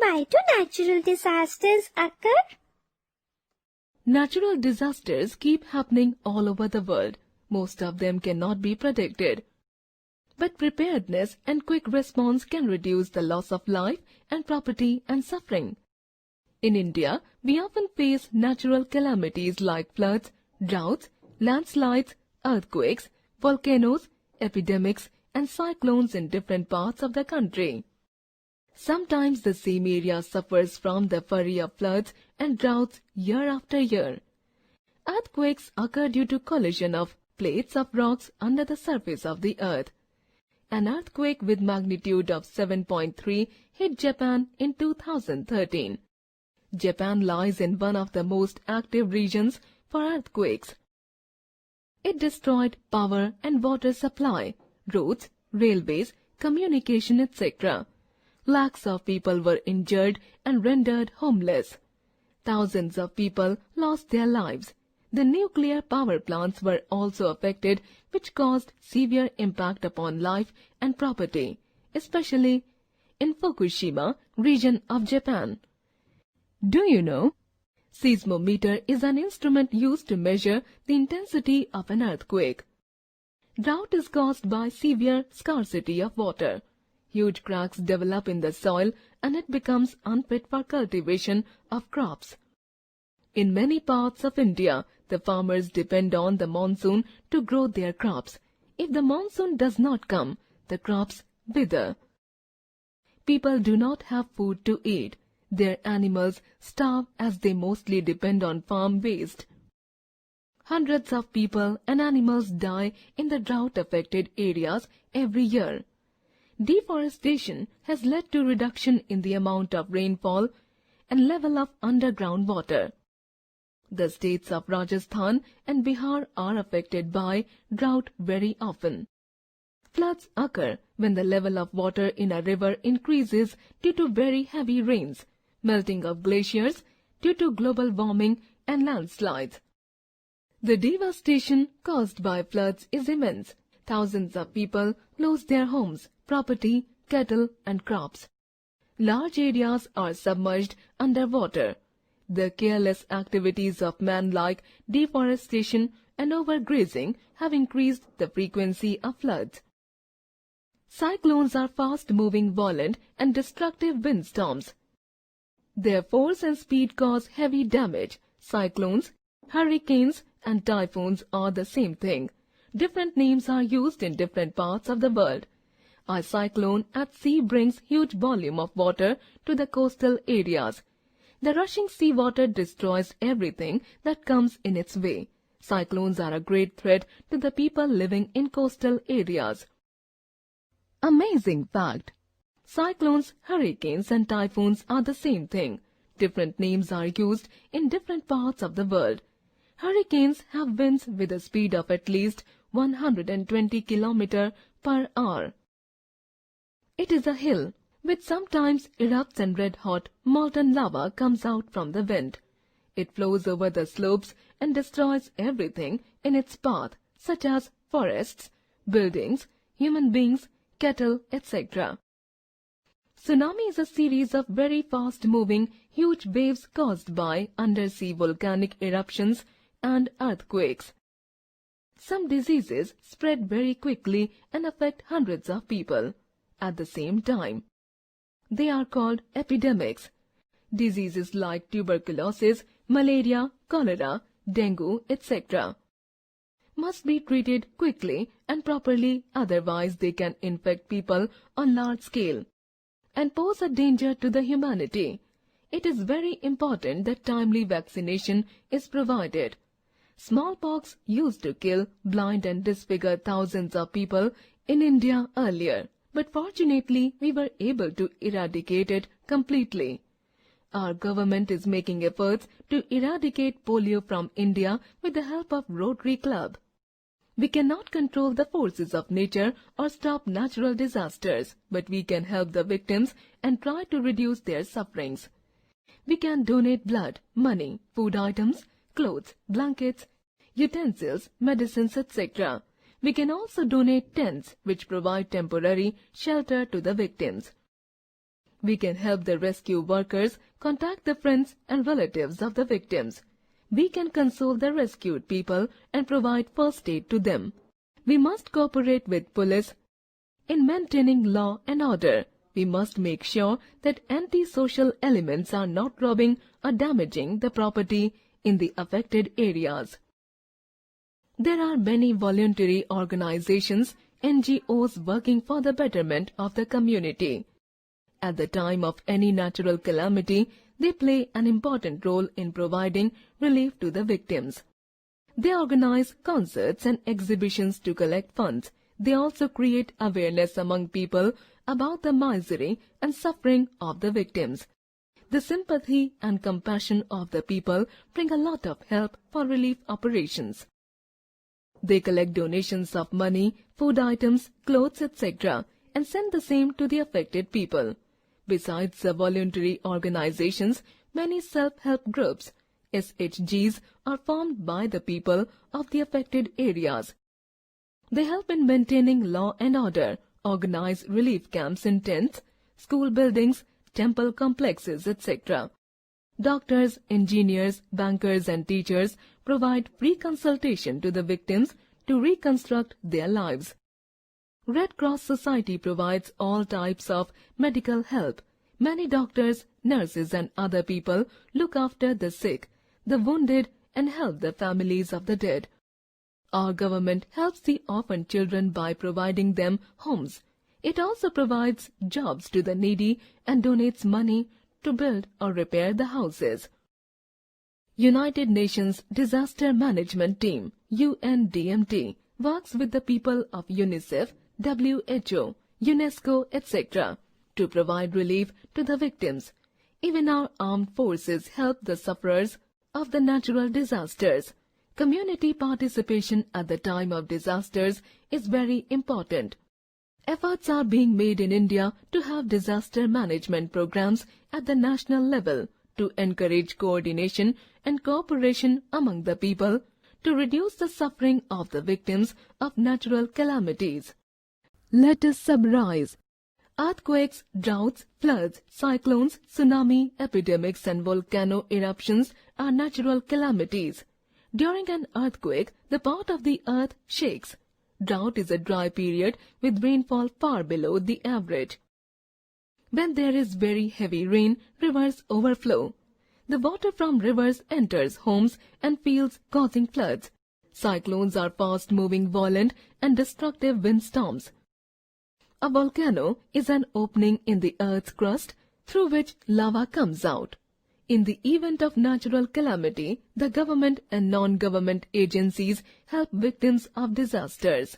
Why do natural disasters occur? Natural disasters keep happening all over the world. Most of them cannot be predicted. But preparedness and quick response can reduce the loss of life and property and suffering. In India, we often face natural calamities like floods, droughts, landslides, earthquakes, volcanoes, epidemics, and cyclones in different parts of the country. Sometimes the same area suffers from the flurry of floods and droughts year after year. Earthquakes occur due to collision of plates of rocks under the surface of the earth. An earthquake with magnitude of 7.3 hit Japan in 2013. Japan lies in one of the most active regions for earthquakes. It destroyed power and water supply, roads, railways, communication, etc. Lakhs of people were injured and rendered homeless. Thousands of people lost their lives. The nuclear power plants were also affected, which caused severe impact upon life and property, especially in Fukushima region of Japan. Do you know? Seismometer is an instrument used to measure the intensity of an earthquake. Drought is caused by severe scarcity of water. Huge cracks develop in the soil and it becomes unfit for cultivation of crops. In many parts of India, the farmers depend on the monsoon to grow their crops. If the monsoon does not come, the crops wither. People do not have food to eat. Their animals starve as they mostly depend on farm waste. Hundreds of people and animals die in the drought-affected areas every year. Deforestation has led to reduction in the amount of rainfall and level of underground water. The states of Rajasthan and Bihar are affected by drought very often. Floods occur when the level of water in a river increases due to very heavy rains, melting of glaciers due to global warming and landslides. The devastation caused by floods is immense. Thousands of people lose their homes, property, cattle and crops. Large areas are submerged under water. The careless activities of man like deforestation and overgrazing have increased the frequency of floods. Cyclones are fast-moving, violent and destructive windstorms. Their force and speed cause heavy damage. Cyclones, hurricanes and typhoons are the same thing. Different names are used in different parts of the world. A cyclone at sea brings huge volume of water to the coastal areas. The rushing seawater destroys everything that comes in its way. Cyclones are a great threat to the people living in coastal areas. Amazing fact! Cyclones, hurricanes and typhoons are the same thing. Different names are used in different parts of the world. Hurricanes have winds with a speed of at least 120 km per hour. It is a hill, which sometimes erupts and red-hot molten lava comes out from the wind. It flows over the slopes and destroys everything in its path, such as forests, buildings, human beings, cattle, etc. Tsunami is a series of very fast-moving, huge waves caused by undersea volcanic eruptions and earthquakes. Some diseases spread very quickly and affect hundreds of people at the same time. They are called epidemics. Diseases like tuberculosis, malaria, cholera, dengue, etc. must be treated quickly and properly, otherwise they can infect people on large scale and pose a danger to the humanity. It is very important that timely vaccination is provided. Smallpox used to kill, blind and disfigure thousands of people in India earlier, but fortunately we were able to eradicate it completely. Our government is making efforts to eradicate polio from India with the help of Rotary Club. We cannot control the forces of nature or stop natural disasters, but we can help the victims and try to reduce their sufferings. We can donate blood, money, food items, clothes, blankets, utensils, medicines, etc. We can also donate tents which provide temporary shelter to the victims. We can help the rescue workers contact the friends and relatives of the victims. We can console the rescued people and provide first aid to them. We must cooperate with police in maintaining law and order. We must make sure that anti-social elements are not robbing or damaging the property in the affected areas. There are many voluntary organizations, NGOs working for the betterment of the community. At the time of any natural calamity, they play an important role in providing relief to the victims. They organize concerts and exhibitions to collect funds. They also create awareness among people about the misery and suffering of the victims. The sympathy and compassion of the people bring a lot of help for relief operations. They collect donations of money, food items, clothes, etc. and send the same to the affected people. Besides the voluntary organizations, many self-help groups, SHGs, are formed by the people of the affected areas. They help in maintaining law and order, organize relief camps in tents, school buildings, temple complexes, etc. Doctors, engineers, bankers and teachers provide free consultation to the victims to reconstruct their lives. Red Cross Society provides all types of medical help. Many doctors, nurses and other people look after the sick, the wounded and help the families of the dead. Our government helps the orphan children by providing them homes. It also provides jobs to the needy and donates money to build or repair the houses. United Nations Disaster Management Team, UNDMT, works with the people of UNICEF, WHO, UNESCO, etc. to provide relief to the victims. Even our armed forces help the sufferers of the natural disasters. Community participation at the time of disasters is very important. Efforts are being made in India to have disaster management programs at the national level to encourage coordination and cooperation among the people to reduce the suffering of the victims of natural calamities. Let us summarize. Earthquakes, droughts, floods, cyclones, tsunami, epidemics and volcano eruptions are natural calamities. During an earthquake, the part of the earth shakes. Drought is a dry period with rainfall far below the average. When there is very heavy rain, rivers overflow. The water from rivers enters homes and fields, causing floods. Cyclones are fast-moving, violent and destructive windstorms. A volcano is an opening in the earth's crust through which lava comes out. In the event of natural calamity, the government and non-government agencies help victims of disasters.